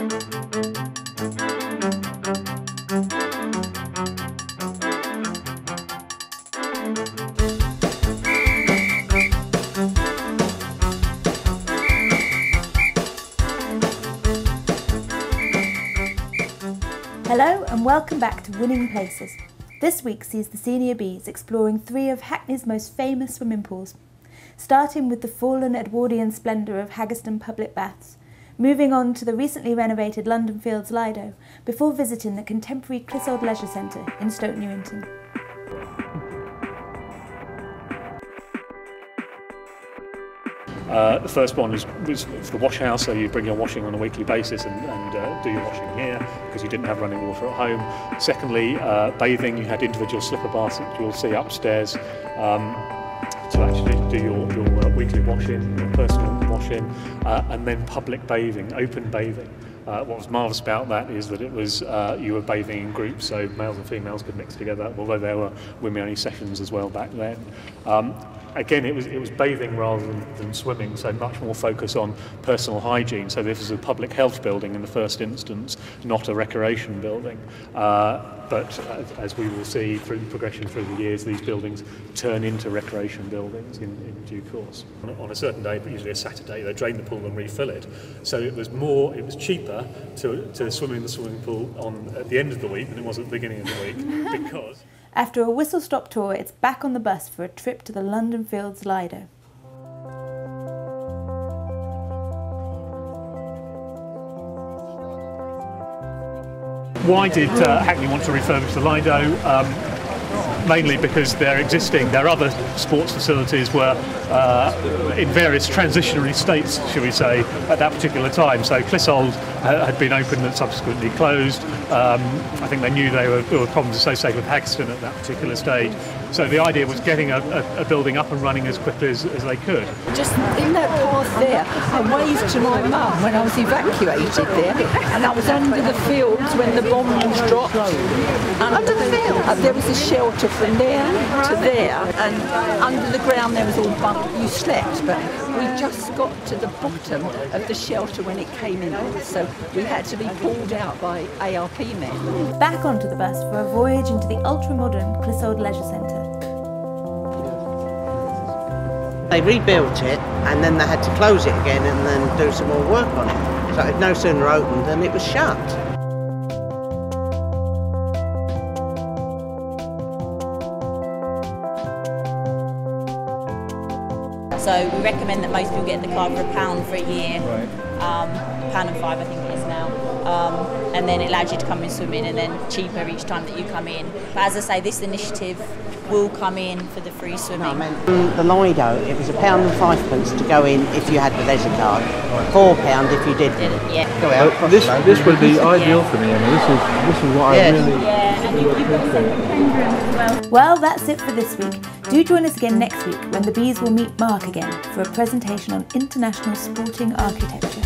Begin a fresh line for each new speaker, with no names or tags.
Hello and welcome back to Winning Places. This week sees the senior Bs exploring 3 of Hackney's most famous swimming pools, starting with the fallen Edwardian splendour of Haggerston Public Baths, moving on to the recently renovated London Fields Lido, before visiting the contemporary Clissold Leisure Centre in Stoke Newington.
The first one was for the wash house, so you bring your washing on a weekly basis and do your washing here because you didn't have running water at home. Secondly, bathing, you had individual slipper baths that you'll see upstairs to actually do your weekly washing, your personal washing, and then public bathing, open bathing. What was marvellous about that is that it was you were bathing in groups, so males and females could mix together, although there were women-only sessions as well back then. Again, it was bathing rather than swimming, so much more focus on personal hygiene. So this is a public health building in the first instance, not a recreation building. But as we will see through progression through the years, these buildings turn into recreation buildings in due course. On a certain day, but usually a Saturday, they drain the pool and refill it. So it was cheaper to swim in the swimming pool at the end of the week than it was at the beginning of the week, because...
After a whistle-stop tour, it's back on the bus for a trip to the London Fields Lido.
Why did Hackney want to refurbish the Lido? Mainly because there are other sports facilities were in various transitionary states, shall we say, at that particular time. So Clissold had been opened and subsequently closed. I think they knew there were problems associated with Haggerston at that particular stage. So the idea was getting a building up and running as quickly as they could.
Just in that path there, I waved to my mum when I was evacuated there, and I was under the fields when the bombs dropped. Under the fields? There was a shelter from there to there, and under the ground there was all bunk. You slept, but we just got to the bottom of the shelter when it came in, so we had to be pulled out by ARP men.
Back onto the bus for a voyage into the ultra-modern Clissold Leisure Centre.
They rebuilt it and then they had to close it again and then do some more work on it. So it no sooner opened than it was shut.
So we recommend that most people get in the car for £1 for a year, £1.05 I think it is now, and then it allows you to come in swimming, and then cheaper each time that you come in. But as I say, this initiative will come in for the free swimming.
No, I meant the Lido, it was £1.05 to go in if you had the leisure card, £4 if you didn't.
Yeah.
This would be ideal for me. I mean, this is what I really.
Yeah, and you've got a separate change room as well.
Well, that's it for this week. Do join us again next week when the Bees will meet Mark again for a presentation on international sporting architecture.